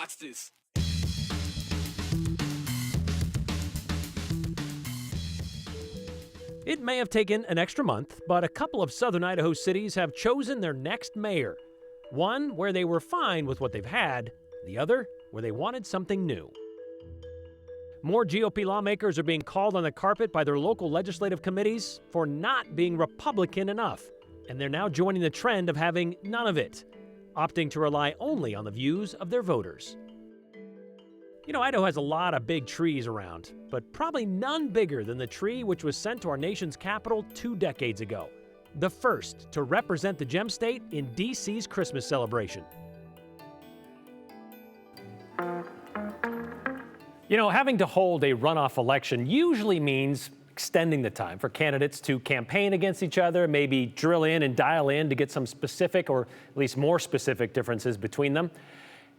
watch this. It may have taken an extra month, but a couple of southern Idaho cities have chosen their next mayor. One where they were fine with what they've had, the other where they wanted something new. More GOP lawmakers are being called on the carpet by their local legislative committees for not being Republican enough, and they're now joining the trend of having none of it, opting to rely only on the views of their voters. You know, Idaho has a lot of big trees around, but probably none bigger than the tree which was sent to our nation's capital 2 decades ago. The first to represent the Gem State in D.C.'s Christmas celebration. You know, having to hold a runoff election usually means extending the time for candidates to campaign against each other, maybe drill in and dial in to get some specific or at least more specific differences between them.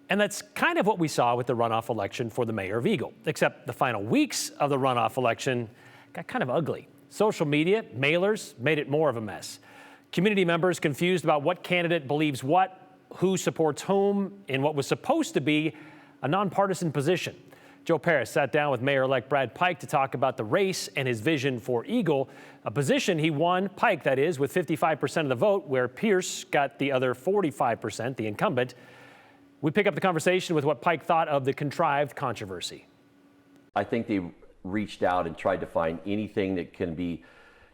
And that's kind of what we saw with the runoff election for the mayor of Eagle, except the final weeks of the runoff election got kind of ugly. Social media, mailers made it more of a mess. Community members confused about what candidate believes what, who supports whom, in what was supposed to be a nonpartisan position. Joe Paris sat down with Mayor-elect Brad Pike to talk about the race and his vision for Eagle, a position he won, Pike that is, with 55% of the vote, where Pierce got the other 45%, the incumbent. We pick up the conversation with what Pike thought of the contrived controversy. I think they reached out and tried to find anything that can be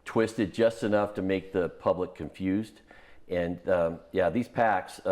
twisted just enough to make the public confused. And yeah, these PACs,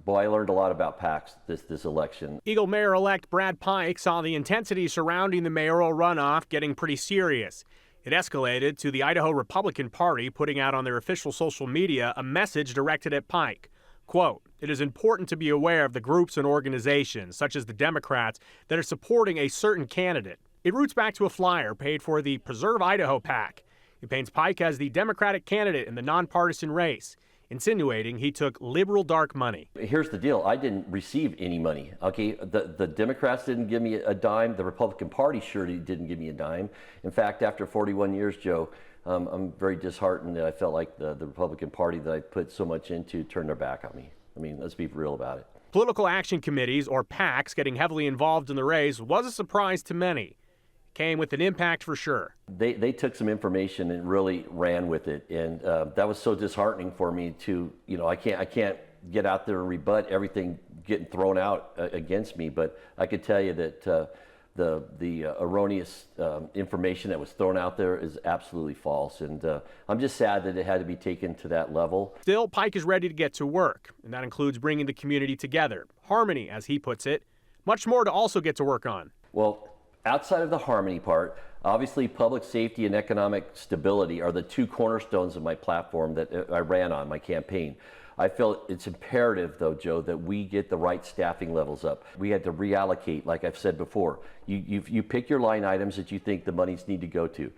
boy, I learned a lot about PACs this election. Eagle Mayor-elect Brad Pike saw the intensity surrounding the mayoral runoff getting pretty serious. It escalated to the Idaho Republican Party putting out on their official social media a message directed at Pike. Quote, "It is important to be aware of the groups and organizations, such as the Democrats, that are supporting a certain candidate." It roots back to a flyer paid for the Preserve Idaho PAC. It paints Pike as the Democratic candidate in the nonpartisan race, insinuating he took liberal dark money. Here's the deal. I didn't receive any money. Okay, the Democrats didn't give me a dime. The Republican Party sure didn't give me a dime. In fact, after 41 years, Joe, I'm very disheartened that I felt like the Republican Party that I put so much into turned their back on me. I mean, let's be real about it. Political action committees, or PACs, getting heavily involved in the race was a surprise to many. It came with an impact for sure. They took some information and really ran with it, and that was so disheartening for me to, you know, I can't get out there and rebut everything getting thrown out against me, but I could tell you that the erroneous information that was thrown out there is absolutely false, and I'm just sad that it had to be taken to that level. Still, Pike is ready to get to work, and that includes bringing the community together. Harmony, as he puts it. Much more to also get to work on. Well, outside of the harmony part, obviously public safety and economic stability are the 2 cornerstones of my platform that I ran on, my campaign. I feel it's imperative, though, Joe, that we get the right staffing levels up. We had to reallocate, like I've said before. You pick your line items that you think the monies need to go to.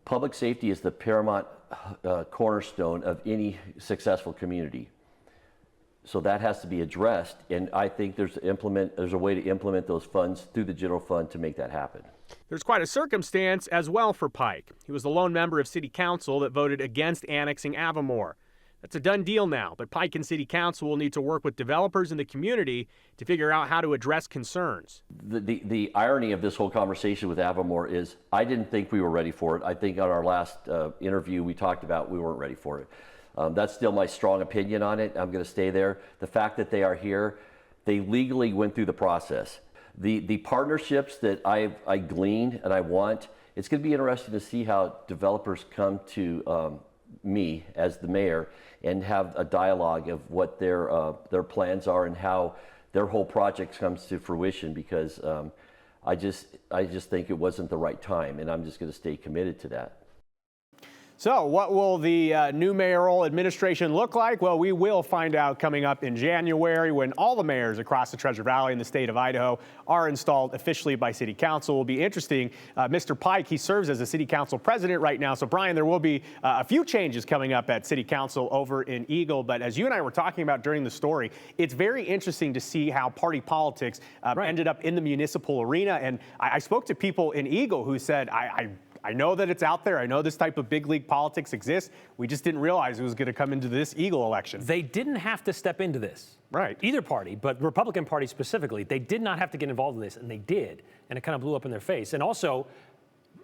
Public safety is the paramount cornerstone of any successful community. So that has to be addressed, and I think there's a way to implement those funds through the general fund to make that happen. There's quite a circumstance as well for Pike. He was the lone member of City Council that voted against annexing Avamore. That's a done deal now, but Pike and City Council will need to work with developers in the community to figure out how to address concerns. The irony of this whole conversation with Avamore is I didn't think we were ready for it. I think on our last interview we talked about we weren't ready for it. That's still my strong opinion on it. I'm going to stay there. The fact that they are here, they legally went through the process. The partnerships that I gleaned and I want, it's going to be interesting to see how developers come to me as the mayor and have a dialogue of what their plans are and how their whole project comes to fruition, because I just think it wasn't the right time, and I'm just going to stay committed to that. So what will the new mayoral administration look like? Well, we will find out coming up in January when all the mayors across the Treasure Valley in the state of Idaho are installed officially by City Council. It will be interesting. Mr. Pike, he serves as the City Council president right now. So, Brian, there will be a few changes coming up at City Council over in Eagle. But as you and I were talking about during the story, it's very interesting to see how party politics ended up in the municipal arena. And I spoke to people in Eagle who said, I I know that it's out there. I know this type of big league politics exists. We just didn't realize it was going to come into this Eagle election. They didn't have to step into this. Right. Either party, but Republican Party specifically, they did not have to get involved in this, and they did. And it kind of blew up in their face. And also,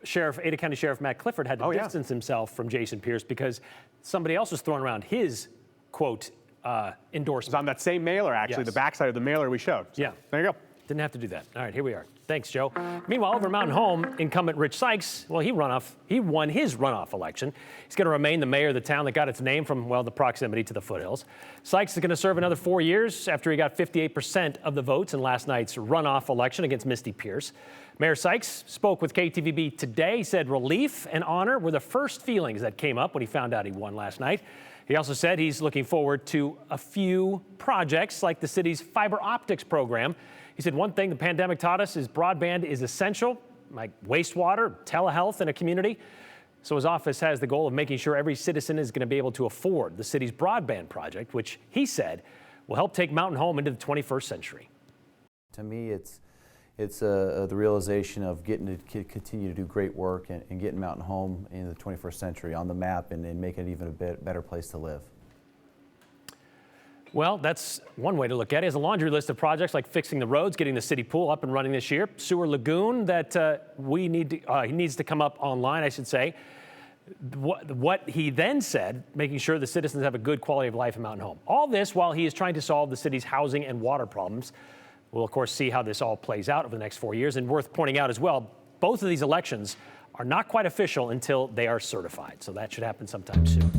Ada County Sheriff Matt Clifford had to distance himself from Jason Pierce because somebody else was throwing around his, quote, endorsement. It's on that same mailer, actually, the backside of the mailer we showed. So, yeah. There you go. Didn't have to do that. All right, here we are. Thanks, Joe. Meanwhile, over Mountain Home, incumbent Rich Sykes, well, he won his runoff election. He's going to remain the mayor of the town that got its name from, well, the proximity to the foothills. Sykes is going to serve another 4 years after he got 58% of the votes in last night's runoff election against Misty Pierce. Mayor Sykes spoke with KTVB today. He said relief and honor were the first feelings that came up when he found out he won last night. He also said he's looking forward to a few projects like the city's fiber optics program. He said one thing the pandemic taught us is broadband is essential, like wastewater, telehealth in a community. So his office has the goal of making sure every citizen is going to be able to afford the city's broadband project, which he said will help take Mountain Home into the 21st century. To me, it's the realization of getting to continue to do great work and getting Mountain Home in the 21st century on the map and making it even a better place to live. Well, that's one way to look at it. Is a laundry list of projects like fixing the roads, getting the city pool up and running this year, sewer lagoon that he needs to come up online, I should say. What he then said, making sure the citizens have a good quality of life in Mountain Home. All this while he is trying to solve the city's housing and water problems. We'll, of course, see how this all plays out over the next 4 years. And worth pointing out as well, both of these elections are not quite official until they are certified. So that should happen sometime soon.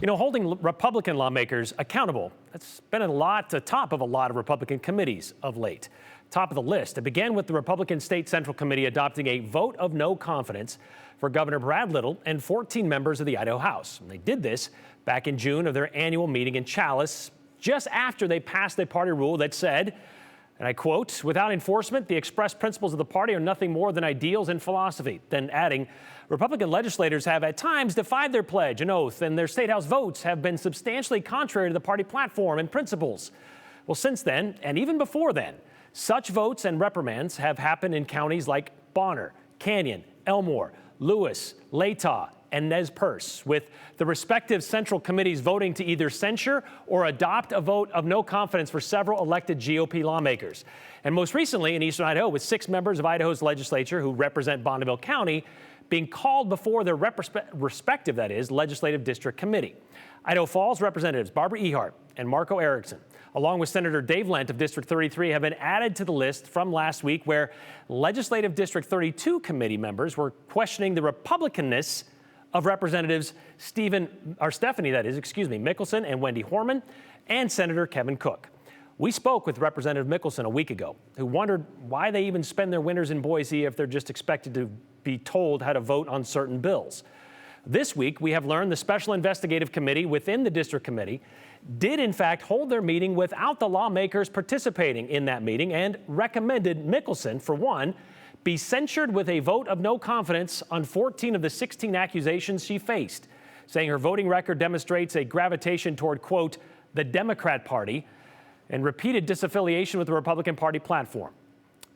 You know, holding Republican lawmakers accountable, that's been at the top of a lot of Republican committees of late. Top of the list. It began with the Republican State Central Committee adopting a vote of no confidence for Governor Brad Little and 14 members of the Idaho House. And they did this back in June of their annual meeting in Chalice, just after they passed a party rule that said, and I quote, "Without enforcement, the express principles of the party are nothing more than ideals and philosophy." Then adding, Republican legislators have at times defied their pledge and oath, and their state house votes have been substantially contrary to the party platform and principles. Well, since then, and even before then, such votes and reprimands have happened in counties like Bonner, Canyon, Elmore, Lewis, Latah, and Nez Perce, with the respective central committees voting to either censure or adopt a vote of no confidence for several elected GOP lawmakers. And most recently in eastern Idaho, with 6 members of Idaho's legislature who represent Bonneville County being called before their respective, that is, legislative district committee. Idaho Falls Representatives Barbara Ehart and Marco Erickson, along with Senator Dave Lent of District 33, have been added to the list from last week, where Legislative District 32 committee members were questioning the Republicanness of Representatives Stephanie, Mickelson and Wendy Horman, and Senator Kevin Cook. We spoke with Representative Mickelson a week ago, who wondered why they even spend their winters in Boise if they're just expected to be told how to vote on certain bills. This week, we have learned the Special Investigative Committee within the District Committee did in fact hold their meeting without the lawmakers participating in that meeting and recommended Mickelson, for one, be censured with a vote of no confidence on 14 of the 16 accusations she faced, saying her voting record demonstrates a gravitation toward, quote, the Democrat Party, and repeated disaffiliation with the Republican Party platform.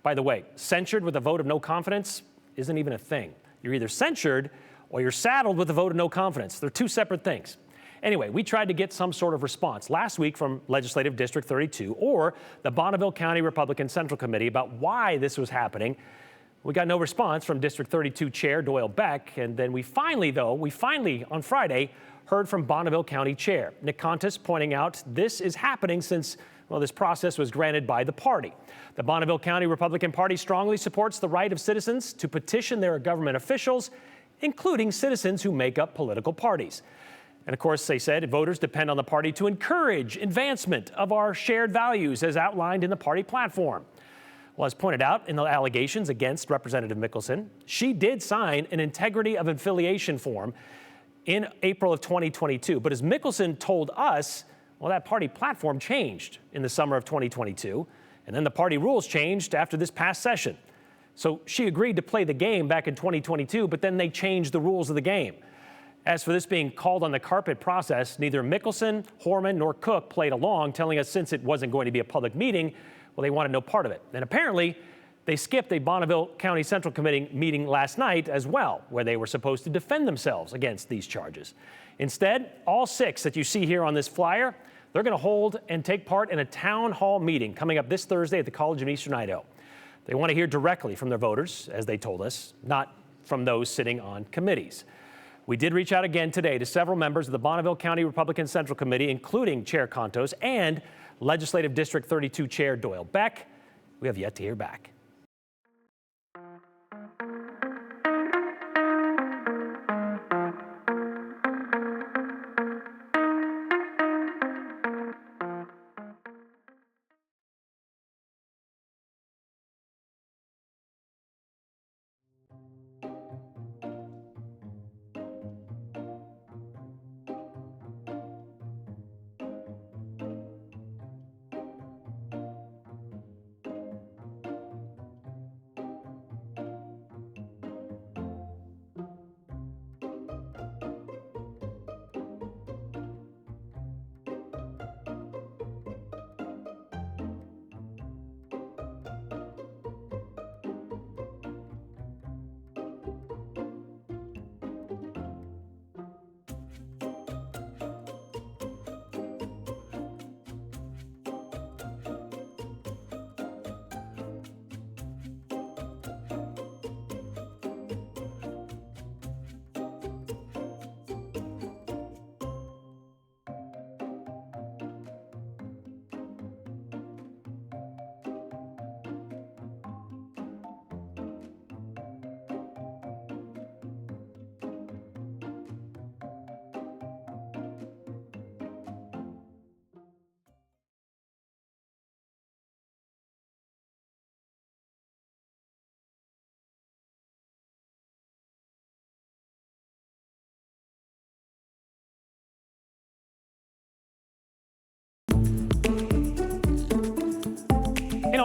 By the way, censured with a vote of no confidence isn't even a thing. You're either censured or you're saddled with a vote of no confidence. They're two separate things. Anyway, we tried to get some sort of response last week from Legislative District 32 or the Bonneville County Republican Central Committee about why this was happening. We got no response from District 32 Chair Doyle Beck, and then we finally on Friday heard from Bonneville County Chair Nick Contis, pointing out this is happening since, well, this process was granted by the party. The Bonneville County Republican Party strongly supports the right of citizens to petition their government officials, including citizens who make up political parties. And of course, they said voters depend on the party to encourage advancement of our shared values as outlined in the party platform. Well, as pointed out in the allegations against Representative Mickelson, she did sign an integrity of affiliation form in April of 2022. But as Mickelson told us, well, that party platform changed in the summer of 2022, and then the party rules changed after this past session. So she agreed to play the game back in 2022, but then they changed the rules of the game. As for this being called on the carpet process, neither Mickelson, Horman, nor Cook played along, telling us since it wasn't going to be a public meeting, well, they wanted no part of it. And apparently, They skipped a Bonneville County Central Committee meeting last night as well, where they were supposed to defend themselves against these charges. Instead, all 6 that you see here on this flyer, they're going to hold and take part in a town hall meeting coming up this Thursday at the College in Eastern Idaho. They want to hear directly from their voters, as they told us, not from those sitting on committees. We did reach out again today to several members of the Bonneville County Republican Central Committee, including Chair Contos and Legislative District 32 Chair Doyle Beck. We have yet to hear back.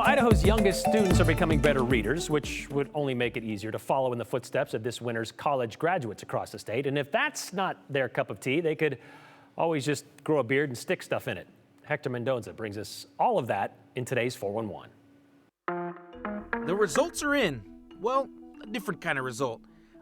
Idaho's youngest students are becoming better readers, which would only make it easier to follow in the footsteps of this winter's college graduates across the state. And if that's not their cup of tea, they could always just grow a beard and stick stuff in it. Hector Mendoza brings us all of that in today's 411. The results are in. Well, a different kind of result.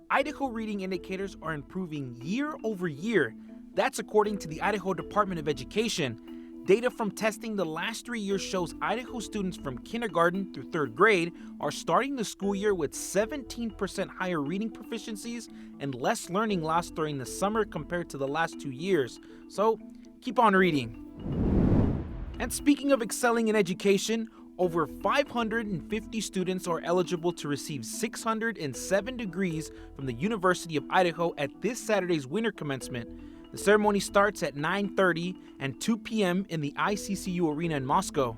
Idaho reading indicators are improving year over year. That's according to the Idaho Department of Education. Data from testing the last 3 years shows Idaho students from kindergarten through 3rd grade are starting the school year with 17% higher reading proficiencies and less learning loss during the summer compared to the last 2 years. So, keep on reading. And speaking of excelling in education, over 550 students are eligible to receive 607 degrees from the University of Idaho at this Saturday's winter commencement. The ceremony starts at 9:30 and 2 p.m. in the ICCU Arena in Moscow.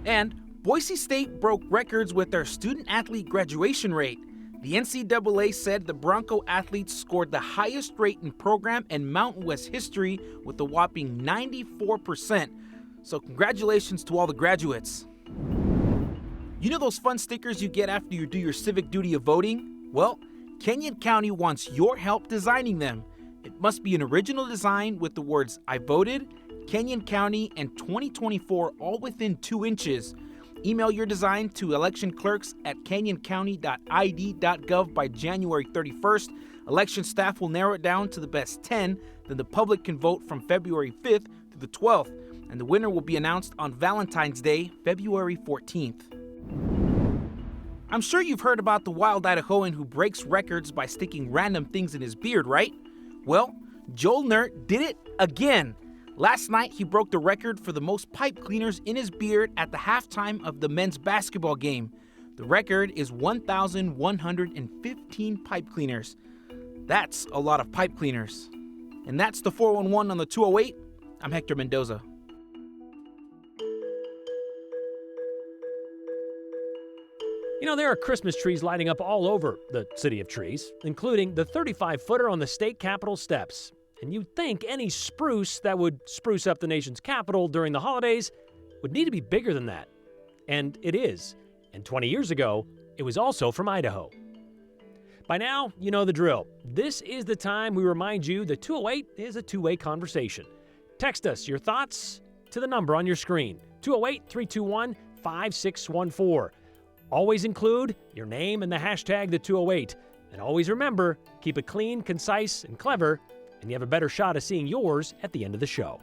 And Boise State broke records with their student-athlete graduation rate. The NCAA said the Bronco athletes scored the highest rate in program and Mountain West history with a whopping 94%. So congratulations to all the graduates. You know those fun stickers you get after you do your civic duty of voting? Well, Kenyon County wants your help designing them. It must be an original design with the words "I voted," Kenyon County, and 2024 all within 2 inches. Email your design to election clerks at canyoncounty.id.gov by January 31st. Election staff will narrow it down to the best 10, then the public can vote from February 5th through the 12th, and the winner will be announced on Valentine's Day, February 14th. I'm sure you've heard about the wild Idahoan who breaks records by sticking random things in his beard, right? Well, Joel Nert did it again. Last night, he broke the record for the most pipe cleaners in his beard at the halftime of the men's basketball game. The record is 1,115 pipe cleaners. That's a lot of pipe cleaners. And that's the 411 on the 208. I'm Hector Mendoza. You know, there are Christmas trees lighting up all over the City of Trees, including the 35-footer on the state capitol steps. And you'd think any spruce that would spruce up the nation's capital during the holidays would need to be bigger than that. And it is. And 20 years ago, it was also from Idaho. By now, you know the drill. This is the time we remind you the 208 is a two-way conversation. Text us your thoughts to the number on your screen, 208-321-5614. Always include your name and the hashtag #the208. And always remember, keep it clean, concise, and clever, and you have a better shot of seeing yours at the end of the show.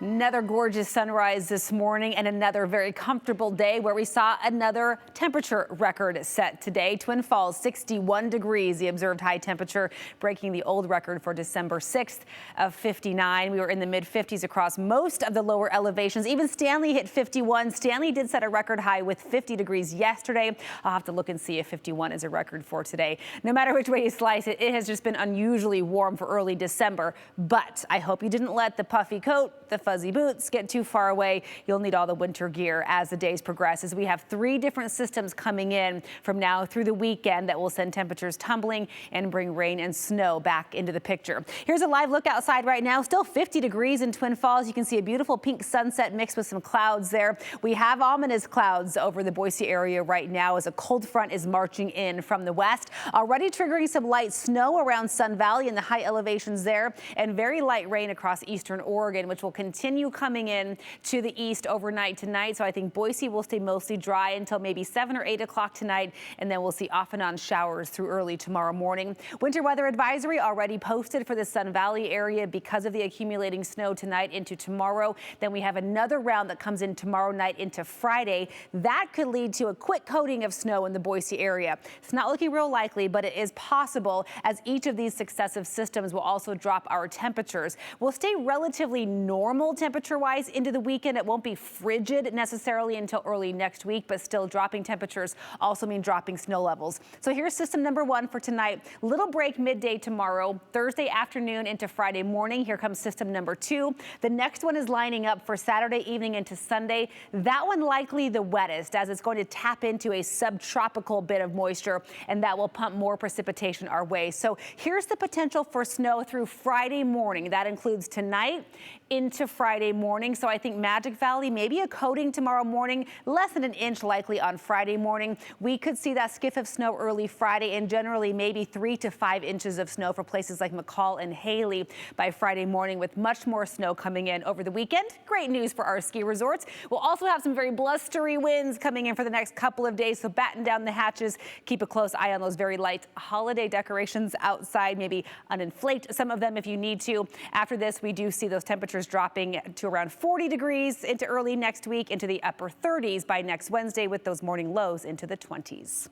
Another gorgeous sunrise this morning and another very comfortable day where we saw another temperature record set today. Twin Falls, 61 degrees, the observed high temperature, breaking the old record for December 6th of 59. We were in the mid-50s across most of the lower elevations. Even Stanley hit 51. Stanley did set a record high with 50 degrees yesterday. I'll have to look and see if 51 is a record for today. No matter which way you slice it, it has just been unusually warm for early December. But I hope you didn't let the puffy coat, the fuzzy boots get too far away. You'll need all the winter gear as the days progress, as we have 3 different systems coming in from now through the weekend that will send temperatures tumbling and bring rain and snow back into the picture. Here's a live look outside right now. Still 50 degrees in Twin Falls. You can see a beautiful pink sunset mixed with some clouds there. We have ominous clouds over the Boise area right now as a cold front is marching in from the west, already triggering some light snow around Sun Valley and the high elevations there, and very light rain across eastern Oregon, which will continue coming in to the east overnight tonight. So I think Boise will stay mostly dry until maybe 7 or 8 o'clock tonight, and then we'll see off and on showers through early tomorrow morning. Winter weather advisory already posted for the Sun Valley area because of the accumulating snow tonight into tomorrow. Then we have another round that comes in tomorrow night into Friday. That could lead to a quick coating of snow in the Boise area. It's not looking real likely, but it is possible, as each of these successive systems will also drop our temperatures. We'll stay relatively normal temperature-wise into the weekend. It won't be frigid necessarily until early next week, but still dropping temperatures also mean dropping snow levels. So here's system number 1 for tonight. Little break midday tomorrow, Thursday afternoon into Friday morning. Here comes system number 2. The next one is lining up for Saturday evening into Sunday. That one likely the wettest, as it's going to tap into a subtropical bit of moisture, and that will pump more precipitation our way. So here's the potential for snow through Friday morning. That includes tonight into Friday morning. So I think Magic Valley, maybe a coating tomorrow morning, less than an inch likely on Friday morning. We could see that skiff of snow early Friday, and generally maybe 3 to 5 inches of snow for places like McCall and Haley by Friday morning, with much more snow coming in over the weekend. Great news for our ski resorts. We'll also have some very blustery winds coming in for the next couple of days, so batten down the hatches. Keep a close eye on those very light holiday decorations outside. Maybe uninflate some of them if you need to. After this, we do see those temperatures dropping to around 40 degrees into early next week, into the upper 30s by next Wednesday, with those morning lows into the 20s.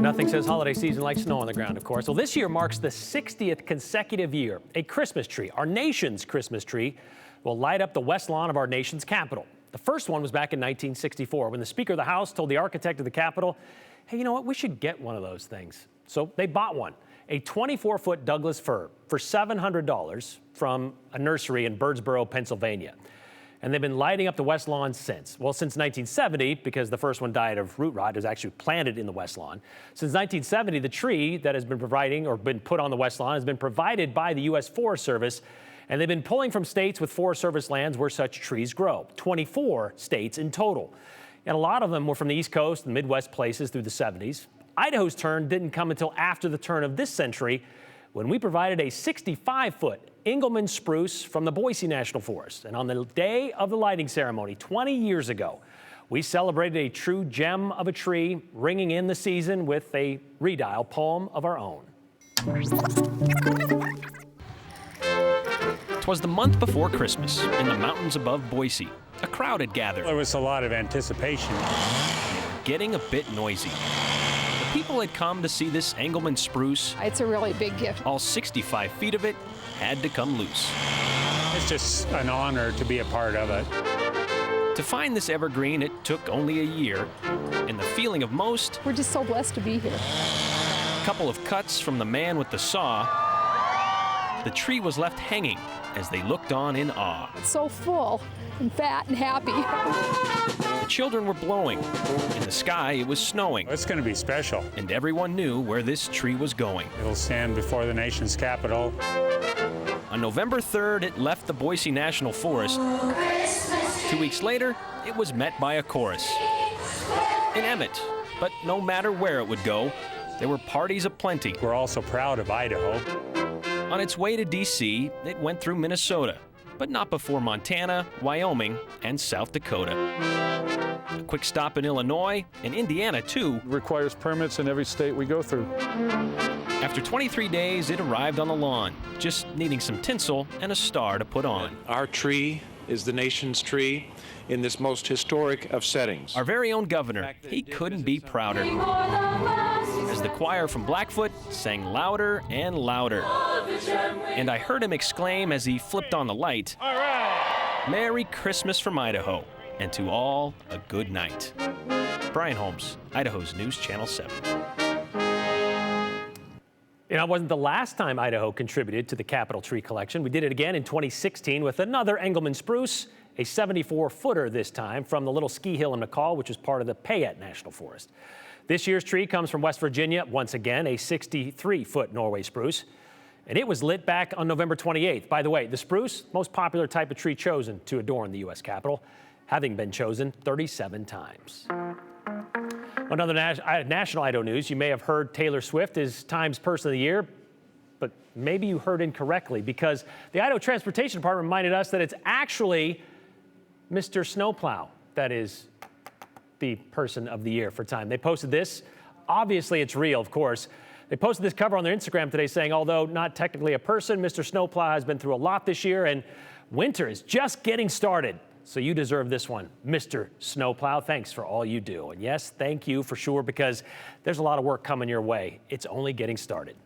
Nothing says holiday season like snow on the ground, of course. Well, this year marks the 60th consecutive year a Christmas tree, our nation's Christmas tree, will light up the west lawn of our nation's capital. The first one was back in 1964, when the Speaker of the House told the architect of the Capitol, hey, you know what, we should get one of those things. So they bought one, a 24-foot Douglas fir for $700 from a nursery in Birdsboro, Pennsylvania. And they've been lighting up the west lawn since. Well, since 1970, because the first one died of root rot. It was actually planted in the west lawn. Since 1970, the tree that has been providing or been put on the west lawn has been provided by the U.S. Forest Service, and they've been pulling from states with Forest Service lands where such trees grow, 24 states in total. And a lot of them were from the East Coast and Midwest places through the 70s. Idaho's turn didn't come until after the turn of this century, when we provided a 65-foot Engelmann spruce from the Boise National Forest. And on the day of the lighting ceremony 20 years ago, we celebrated a true gem of a tree, ringing in the season with a redial poem of our own. 'Twas the month before Christmas, in the mountains above Boise. A crowd had gathered. There was a lot of anticipation. Getting a bit noisy. The people had come to see this Engelmann spruce. It's a really big gift. All 65 feet of it had to come loose. It's just an honor to be a part of it. To find this evergreen, it took only a year. And the feeling of most, We're just so blessed to be here. a couple of cuts from the man with the saw, the tree was left hanging as they looked on in awe. It's so full and fat and happy. The children were blowing. In the sky, it was snowing. It's going to be special. And everyone knew where this tree was going. It'll stand before the nation's capital. On November 3rd, it left the Boise National Forest. 2 weeks later, it was met by a chorus in Emmett. But no matter where it would go, there were parties aplenty. We're also proud of Idaho. On its way to D.C., it went through Minnesota, but not before Montana, Wyoming, and South Dakota. A quick stop in Illinois and Indiana, too. Requires permits in every state we go through. After 23 days, it arrived on the lawn, just needing some tinsel and a star to put on. Our tree is the nation's tree in this most historic of settings. Our very own governor, he couldn't be prouder. As the choir from Blackfoot sang louder and louder. And I heard him exclaim as he flipped on the light, "All right! Merry Christmas from Idaho, and to all a good night." Brian Holmes, Idaho's News Channel 7. You know, it wasn't the last time Idaho contributed to the Capitol Tree Collection. We did it again in 2016 with another Engelmann spruce, a 74-footer this time from the little ski hill in McCall, which is part of the Payette National Forest. This year's tree comes from West Virginia, once again, a 63-foot Norway spruce. And it was lit back on November 28th. By the way, the spruce, most popular type of tree chosen to adorn the U.S. Capitol, having been chosen 37 times. Another national Idaho news, you may have heard Taylor Swift is Time's Person of the Year, but maybe you heard incorrectly, because the Idaho Transportation Department reminded us that it's actually Mr. Snowplow that is the Person of the Year for Time. They posted this. Obviously, it's real, of course. They posted this cover on their Instagram today saying, although not technically a person, Mr. Snowplow has been through a lot this year, and winter is just getting started. So you deserve this one, Mr. Snowplow. Thanks for all you do. And yes, thank you for sure, because there's a lot of work coming your way. It's only getting started.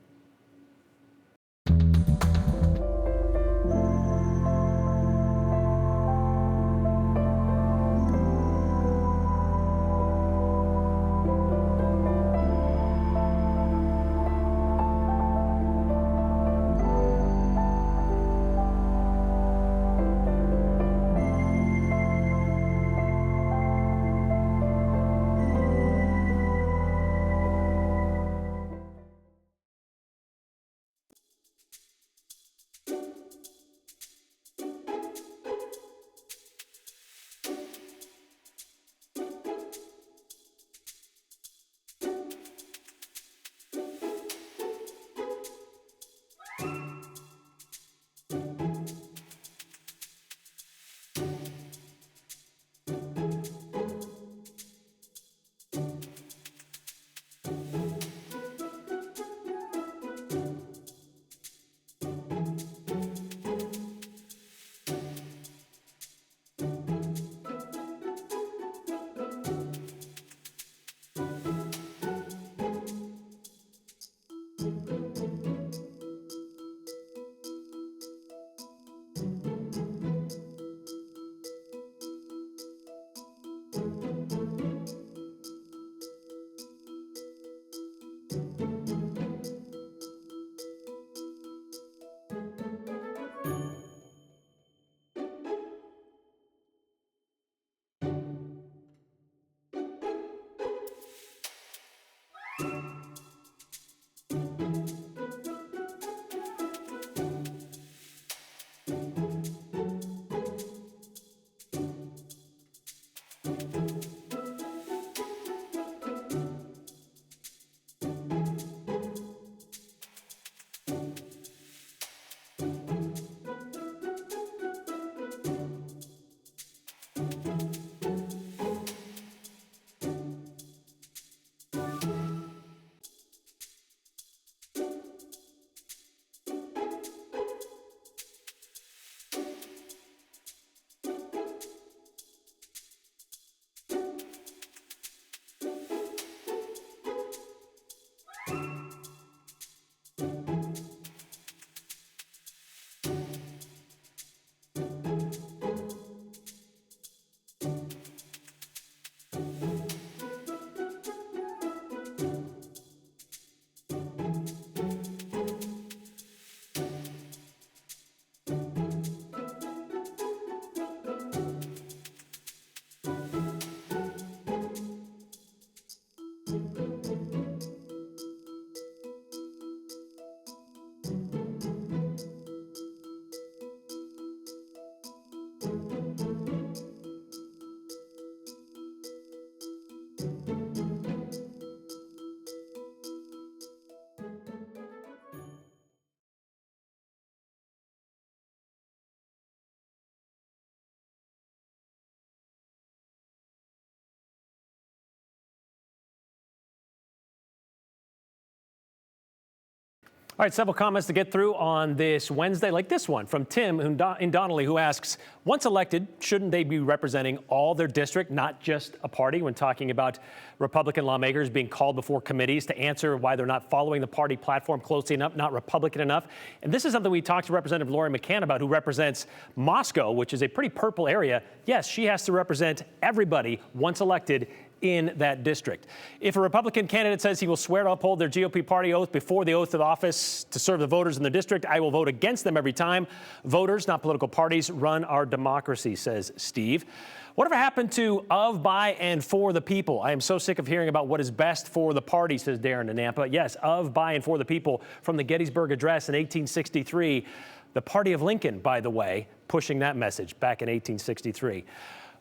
All right, several comments to get through on this Wednesday, like this one from Tim in Donnelly, who asks, once elected, shouldn't they be representing all their district, not just a party, when talking about Republican lawmakers being called before committees to answer why they're not following the party platform closely enough, not Republican enough? And this is something we talked to Representative Lori McCann about, who represents Moscow, which is a pretty purple area. Yes, she has to represent everybody once elected in that district. If a Republican candidate says he will swear to uphold their GOP party oath before the oath of office to serve the voters in the district, I will vote against them every time. Voters, not political parties, run our democracy, says Steve. Whatever happened to of, by, and for the people? I am so sick of hearing about what is best for the party, says Darren in Nampa. Yes, of, by, and for the people from the Gettysburg Address in 1863. The party of Lincoln, by the way, pushing that message back in 1863.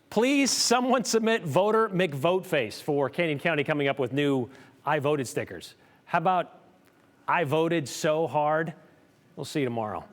Please, someone submit voter McVoteface for Canyon County coming up with new I voted stickers. How about I voted so hard? We'll see you tomorrow.